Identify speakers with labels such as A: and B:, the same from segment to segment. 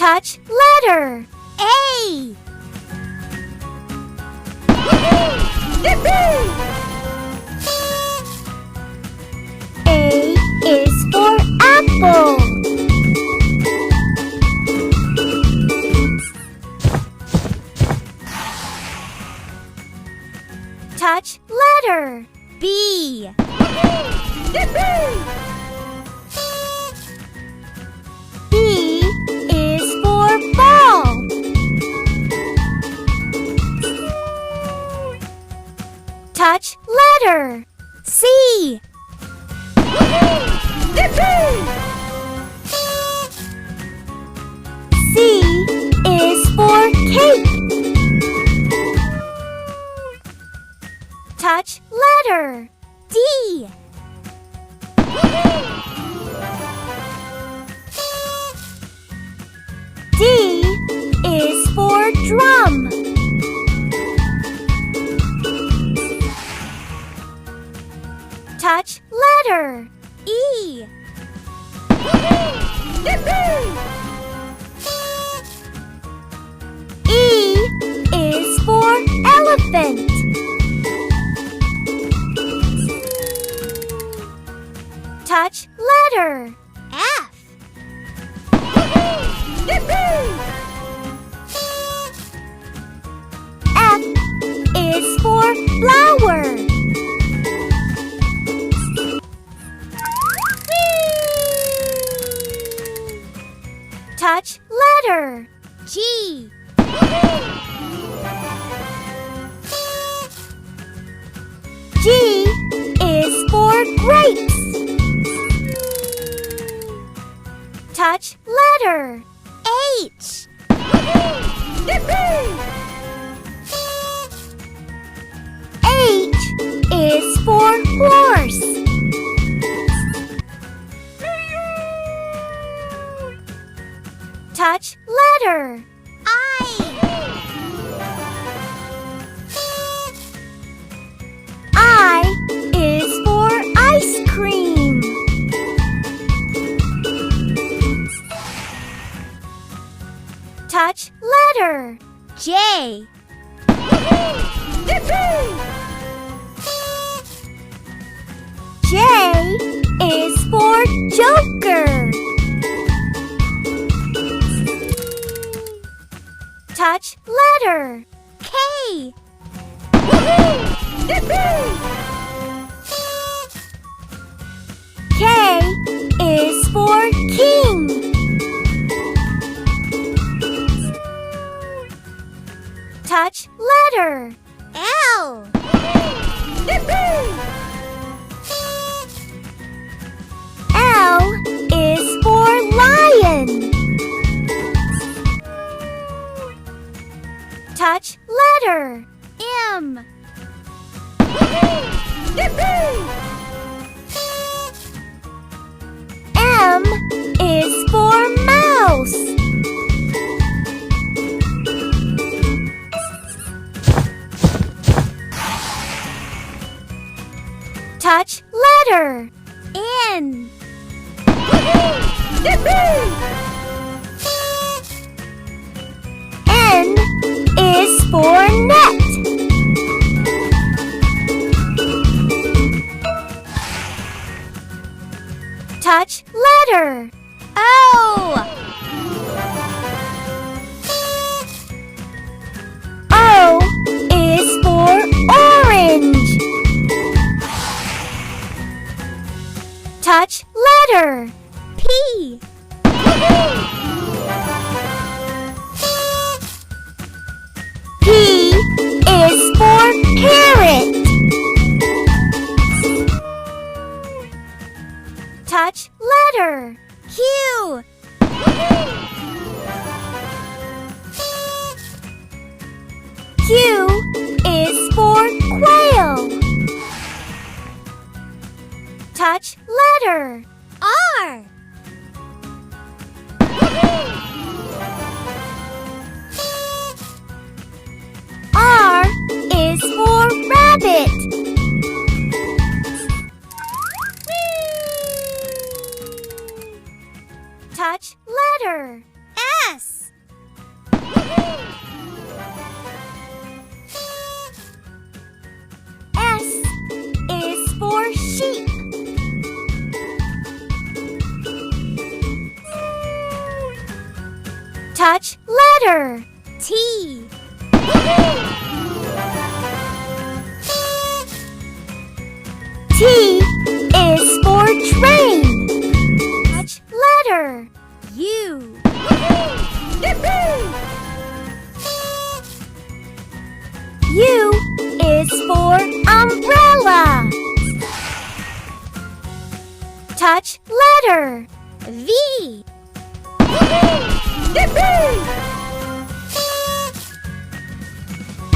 A: Touch letter A. A is for apple. Touch letter B. B is for ball. Touch letter C. C is for cake. Touch letter D. D is for drum. Touch letter E. E is for elephant. Touch letter F. F is for flower. Touch letter G. G is for grapes. Touch letter H. H is for horse. Touch letter I. I is for ice cream. Touch letter J. J is for joker. Touch letter K. K is for king. Touch letter L. L is for lion. Touch letter M. M is for mouse. Touch letter N. N is for net. Touch letter O. O is for orange. Touch letter P. P is for parrot. Touch letter Q. Q is for quail. Touch letter R. R is for rabbit. Touch letter S. Touch letter.
B: T.
A: T is for train. Touch letter.
B: U.
A: U is for umbrella. Touch letter.
B: V.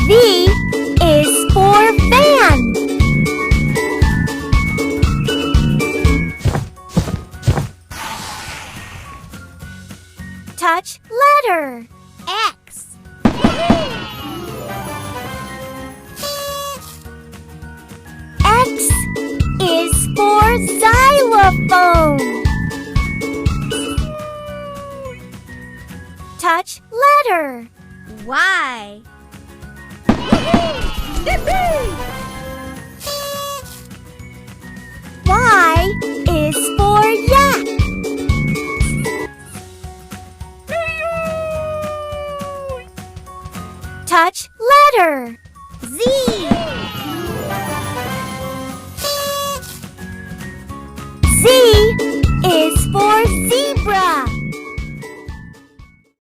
A: V is for van. Touch letter.
B: X.
A: X is for xylophone. Touch letter.
B: Y.
A: Y is for yak. Touch letter.
B: Z.
A: Z is for zebra.